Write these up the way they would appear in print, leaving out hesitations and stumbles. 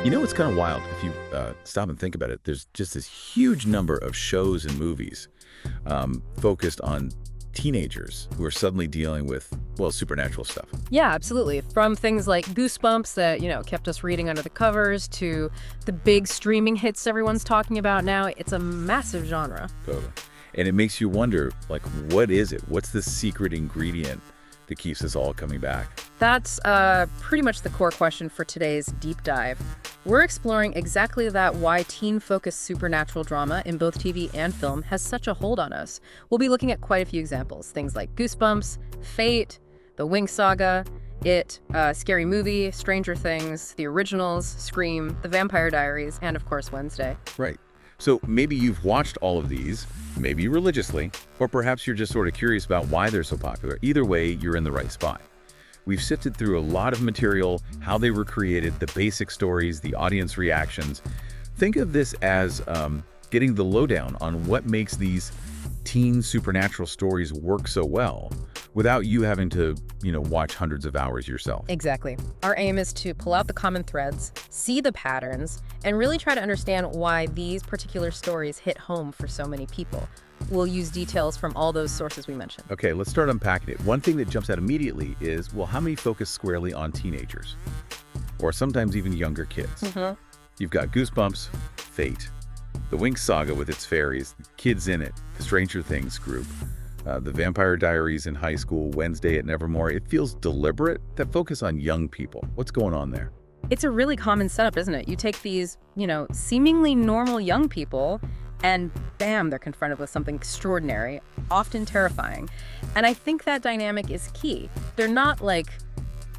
You know, it's kind of wild if you stop and think about it. There's just this huge number of shows and movies focused on teenagers who are suddenly dealing with, well, supernatural stuff. Yeah, absolutely. From things like Goosebumps that, kept us reading under the covers to the big streaming hits everyone's talking about now. It's a massive genre. Totally. And it makes you wonder, like, what is it? What's the secret ingredient that keeps us all coming back? That's pretty much the core question for today's deep dive. We're exploring exactly that, why teen-focused supernatural drama in both TV and film has such a hold on us. We'll be looking at quite a few examples, things like Goosebumps, Fate, the Winx Saga, It, Scary Movie, Stranger Things, the originals, Scream, the Vampire Diaries, and of course Wednesday. Right. So maybe you've watched all of these, maybe religiously, or perhaps you're just sort of curious about why they're so popular. Either way, you're in the right spot. We've sifted through a lot of material, how they were created, the basic stories, the audience reactions. Think of this as getting the lowdown on what makes these teen supernatural stories work so well without you having to, watch hundreds of hours yourself. Exactly. Our aim is to pull out the common threads, see the patterns, and really try to understand why these particular stories hit home for so many people. We'll use details from all those sources we mentioned. Okay, let's start unpacking it. One thing that jumps out immediately is, well, how many focus squarely on teenagers? Or sometimes even younger kids. You've got Goosebumps, Fate, the Winx Saga with its fairies, the kids in it, the Stranger Things group, the Vampire Diaries in high school, Wednesday at Nevermore. It feels deliberate, that focus on young people. What's going on there? It's a really common setup, isn't it? You take these, seemingly normal young people and bam, they're confronted with something extraordinary, often terrifying. And I think that dynamic is key. They're not like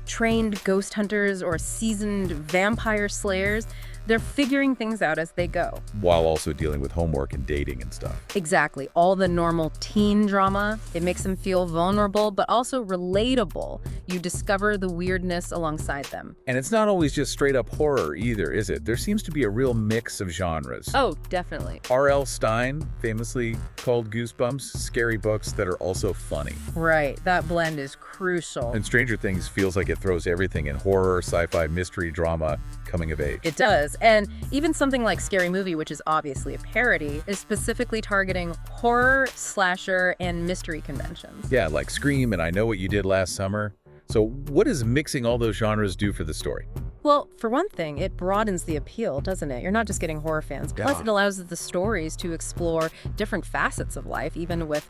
trained ghost hunters or seasoned vampire slayers. They're figuring things out as they go. While also dealing with homework and dating and stuff. Exactly. All the normal teen drama. It makes them feel vulnerable, but also relatable. You discover the weirdness alongside them. And it's not always just straight up horror either, is it? There seems to be a real mix of genres. Oh, definitely. R.L. Stine famously called Goosebumps scary books that are also funny. Right. That blend is crucial. And Stranger Things feels like it throws everything in: horror, sci-fi, mystery, drama, coming of age. It does. And even something like Scary Movie, which is obviously a parody, is specifically targeting horror, slasher, and mystery conventions. Yeah, like Scream and I Know What You Did Last Summer. So what does mixing all those genres do for the story? Well, for one thing, it broadens the appeal, doesn't it? You're not just getting horror fans. Plus, it allows the stories to explore different facets of life, even with,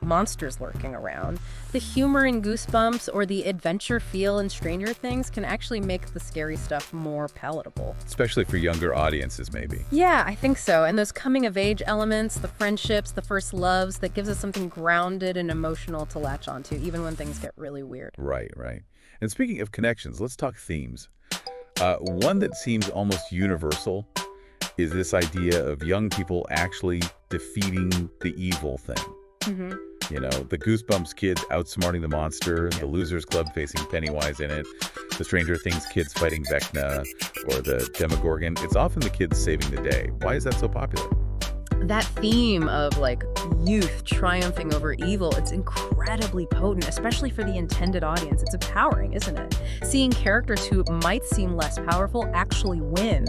monsters lurking around. The humor in Goosebumps or the adventure feel in Stranger Things can actually make the scary stuff more palatable. Especially for younger audiences, maybe. Yeah, I think so. And those coming-of-age elements, the friendships, the first loves, that gives us something grounded and emotional to latch onto, even when things get really weird. Right. And speaking of connections, let's talk themes. One that seems almost universal is this idea of young people actually defeating the evil thing. The Goosebumps kids outsmarting the monster, the Losers Club facing Pennywise in it, the Stranger Things kids fighting Vecna, or the Demogorgon. It's often the kids saving the day. Why is that so popular? That theme of youth triumphing over evil, it's incredibly potent, especially for the intended audience. It's empowering, isn't it? Seeing characters who might seem less powerful actually win.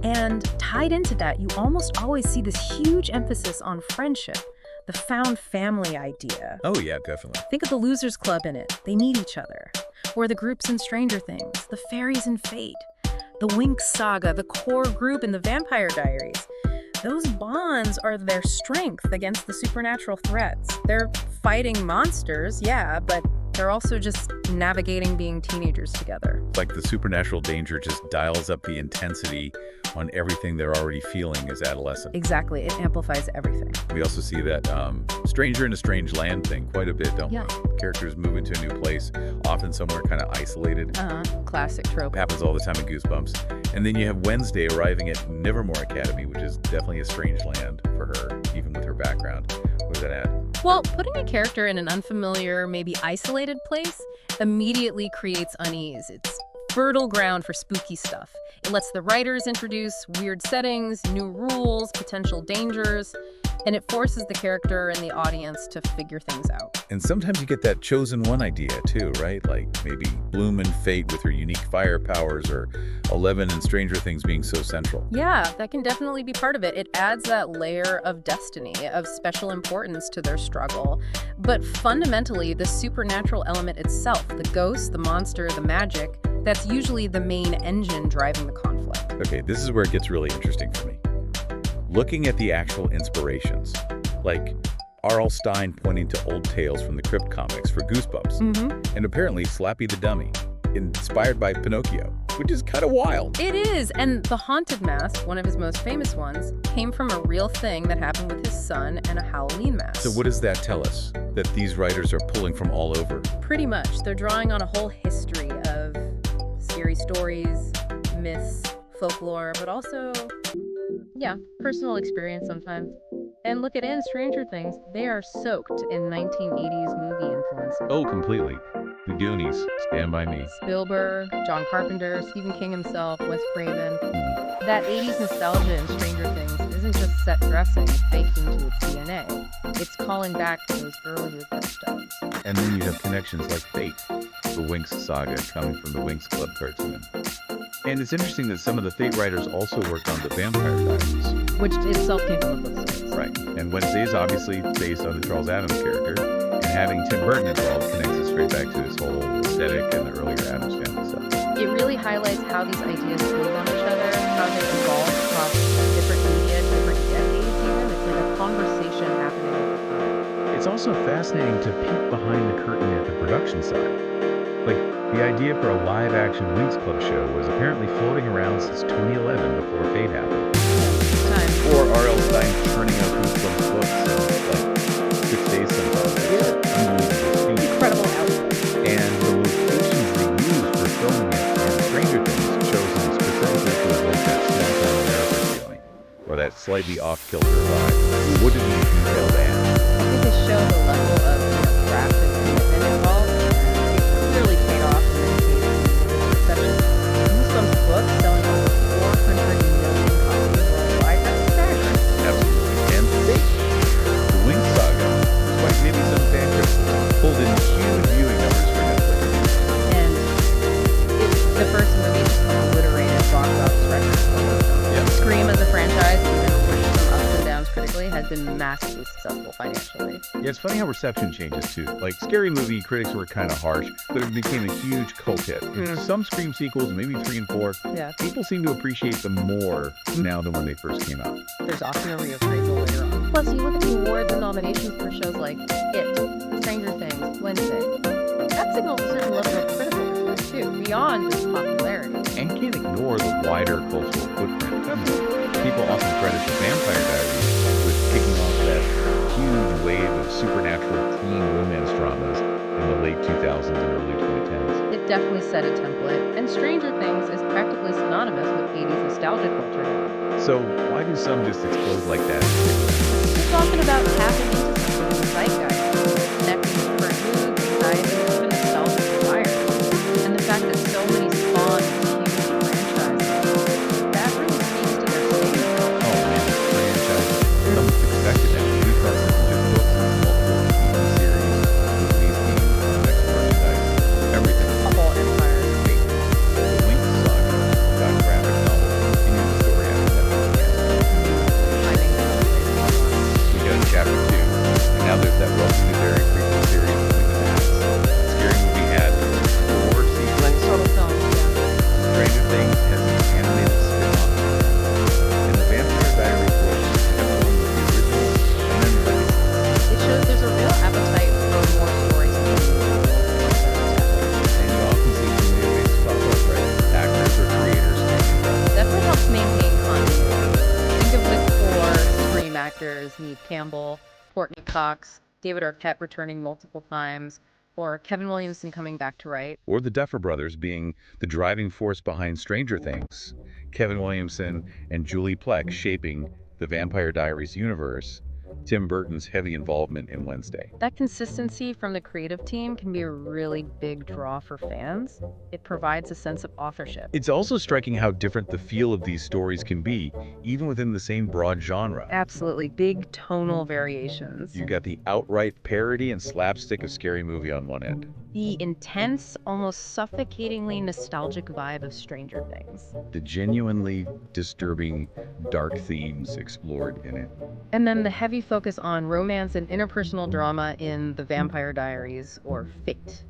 And tied into that, you almost always see this huge emphasis on friendship, the found family idea. Oh yeah, definitely. Think of the Losers Club in it. They need each other. Or the groups in Stranger Things, the fairies in Fate, the Winx Saga, the core group in the Vampire Diaries. Those bonds are their strength against the supernatural threats. They're fighting monsters, yeah, but they're also just navigating being teenagers together. Like the supernatural danger just dials up the intensity on everything they're already feeling as adolescents. Exactly. It amplifies everything. We also see that stranger in a strange land thing quite a bit, don't we? Characters move into a new place, often somewhere kind of isolated. Classic trope. Happens all the time in Goosebumps. And then you have Wednesday arriving at Nevermore Academy, which is definitely a strange land for her, even with her background. What does that add? Well, putting a character in an unfamiliar, maybe isolated place immediately creates unease. It's fertile ground for spooky stuff. It lets the writers introduce weird settings, new rules, potential dangers. And it forces the character and the audience to figure things out. And sometimes you get that chosen one idea too, right? Like maybe Bloom and Fate with her unique fire powers, or Eleven and Stranger Things being so central. Yeah, that can definitely be part of it. It adds that layer of destiny, of special importance to their struggle. But fundamentally, the supernatural element itself, the ghosts, the monster, the magic, that's usually the main engine driving the conflict. Okay, this is where it gets really interesting for me. Looking at the actual inspirations, like R.L. Stine pointing to old tales from the Crypt comics for Goosebumps, and apparently Slappy the Dummy, inspired by Pinocchio, which is kind of wild. It is, and the Haunted Mask, one of his most famous ones, came from a real thing that happened with his son and a Halloween mask. So what does that tell us? That these writers are pulling from all over? Pretty much. They're drawing on a whole history of scary stories, myths, folklore, but also, yeah, personal experience sometimes. And look at Stranger Things, they are soaked in 1980s movie influence. Oh, completely. The Goonies, Stand By Me. Spielberg, John Carpenter, Stephen King himself, Wes Craven. That 80s nostalgia in Stranger Things isn't just set dressing baked into its DNA. It's calling back to those earlier touchstones. And then you have connections like Fate, the Winx saga coming from the Winx Club cartoon. And it's interesting that some of the Fate writers also worked on the Vampire Diaries, which itself came from a book series. Right. And Wednesday is obviously based on the Charles Addams character, and having Tim Burton involved connects us straight back to his whole aesthetic and the earlier Addams Family stuff. It really highlights how these ideas build on each other, how they evolve across different media, different decades even. It's like a conversation happening over time. It's also fascinating to peek behind the curtain at the production side. Like, the idea for a live-action Winx Club show was apparently floating around since 2011 before Fate happened. Or R.L. Stine churning out Goosebumps books in, like, 6 days sometimes. Unbelievable. Incredible output. And the locations they used for filming it in Stranger Things chosen specifically to evoke that small-town America feeling, or that slightly off-kilter vibe. What did you detail that? I think they show the level of craft and commitment involved. It clearly paid off in many cases with reception. Goosebumps book selling over 400 million copies worldwide. That's staggering. Absolutely. And Fate, the Winx Saga, despite maybe some fan criticism, pulled in huge viewing numbers for Netflix. And it's the first movie to obliterated box office records. Yeah. Scream as a franchise, even with some ups and downs critically, has been massively successful financially. Yeah, it's funny how reception changes too. Like, Scary Movie critics were kind of harsh, but it became a huge cult hit. Some Scream sequels, maybe 3 and 4, people seem to appreciate them more now than when they first came out. There's often a reappraisal later on. Plus, you look at the awards and nominations for shows like It, Stranger Things, Wednesday. That signals a certain level of critical respect too, beyond just popularity. And can't ignore the wider cultural footprint. People often credit the Vampire Diaries with kicking off that huge wave of supernatural teen romance dramas in the late 2000s and early 2010s. It definitely set a template, and Stranger Things is practically synonymous with 80s nostalgia culture now. So why do some just explode like that? We're talking about tapping into something in the zeitgeist, connecting with current moods, anxiety, even nostalgic desires. And the fact that so many spawned huge franchises, that really speaks to their state. Oh man, franchises. It's almost expected now. We've got some just books, multiple TV series, movies, games, next merchandise, everything. A whole empire. The Winx Saga got a graphic novel to continue the story after that. I think that's the way to go. We got chapter 2, and now there's that Welcome to Derry prequel series between the past. Scary Movie had 4 seasons. Total films, yeah. Stranger Things has an animated spin-off. And the Vampire Diaries book kept going with the originals and then released. It shows there's a real appetite for more stories and And you often see some new ways pop up, right? Actors or creators taking them. definitely helps maintain continuity. Think of the core Scream actors, Neve Campbell, Courtney Cox, David Arquette returning multiple times, or Kevin Williamson coming back to write. Or the Duffer Brothers being the driving force behind Stranger Things. Kevin Williamson and Julie Plec shaping the Vampire Diaries universe, Tim Burton's heavy involvement in Wednesday. That consistency from the creative team can be a really big draw for fans. It provides a sense of authorship. It's also striking how different the feel of these stories can be, even within the same broad genre. Absolutely big tonal variations. You got the outright parody and slapstick of Scary Movie on one end. The intense, almost suffocatingly nostalgic vibe of Stranger Things. The genuinely disturbing, dark themes explored in it. And then the heavy focus on romance and interpersonal drama in The Vampire Diaries or Fate,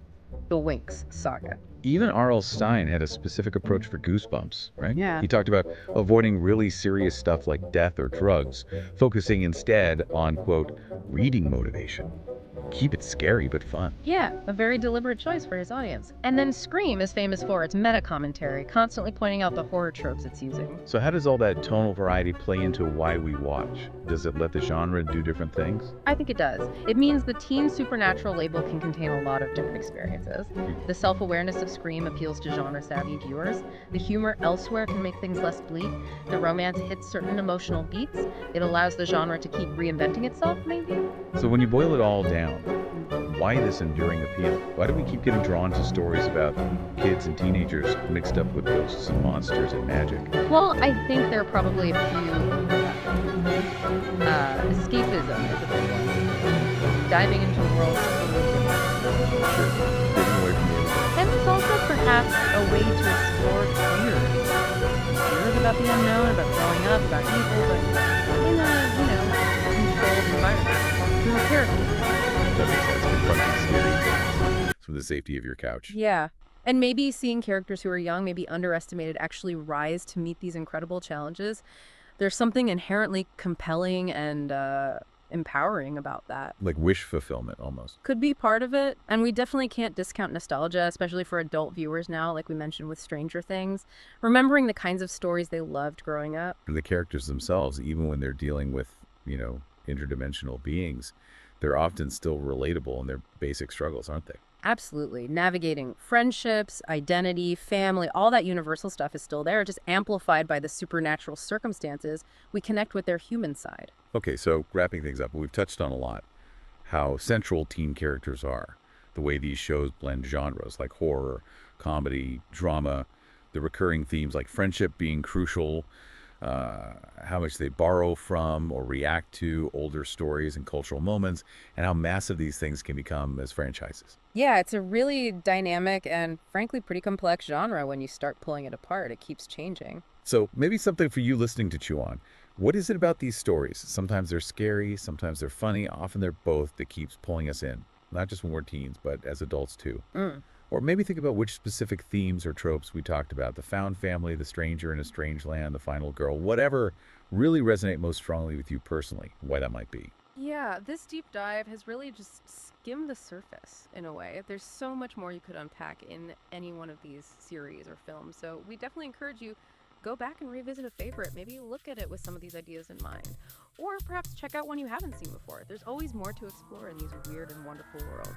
the Winx saga. Even R.L. Stine had a specific approach for Goosebumps, right? Yeah. He talked about avoiding really serious stuff like death or drugs, focusing instead on, quote, reading motivation. Keep it scary but fun. Yeah, a very deliberate choice for his audience. And then Scream is famous for its meta-commentary, constantly pointing out the horror tropes it's using. So how does all that tonal variety play into why we watch? Does it let the genre do different things? I think it does. It means the teen supernatural label can contain a lot of different experiences. The self-awareness of Scream appeals to genre-savvy viewers. The humor elsewhere can make things less bleak. The romance hits certain emotional beats. It allows the genre to keep reinventing itself, maybe? So when you boil it all down, why this enduring appeal? Why do we keep getting drawn to stories about kids and teenagers mixed up with ghosts and monsters and magic? Well, I think there are probably a few. Escapism is a big one. Diving into worlds totally different. Sure, getting away from the other. And it's also perhaps a way to explore fears. Fears about the unknown, about growing up, about evil, but in a, controlled environment. Through a character. That makes sense. Confronting scary things from the safety of your couch. Yeah. And maybe seeing characters who are young, maybe underestimated, actually rise to meet these incredible challenges. There's something inherently compelling and empowering about that. Like wish fulfillment, almost. Could be part of it. And we definitely can't discount nostalgia, especially for adult viewers now, like we mentioned with Stranger Things. Remembering the kinds of stories they loved growing up. And the characters themselves, even when they're dealing with, interdimensional beings, they're often still relatable in their basic struggles, aren't they? Absolutely. Navigating friendships, identity, family, all that universal stuff is still there, just amplified by the supernatural circumstances. We connect with their human side. Okay, so wrapping things up, we've touched on a lot how central teen characters are, the way these shows blend genres like horror, comedy, drama, the recurring themes like friendship being crucial, how much they borrow from or react to older stories and cultural moments, and how massive these things can become as franchises. Yeah, it's a really dynamic and frankly pretty complex genre when you start pulling it apart. It keeps changing. So maybe something for you listening to chew on. What is it about these stories? Sometimes they're scary, sometimes they're funny, often they're both that keeps pulling us in. Not just when we're teens, but as adults too. Or maybe think about which specific themes or tropes we talked about. The found family, the stranger in a strange land, the final girl, whatever really resonate most strongly with you personally, why that might be. Yeah, this deep dive has really just skimmed the surface in a way. There's so much more you could unpack in any one of these series or films. So we definitely encourage you, go back and revisit a favorite. Maybe look at it with some of these ideas in mind. Or perhaps check out one you haven't seen before. There's always more to explore in these weird and wonderful worlds.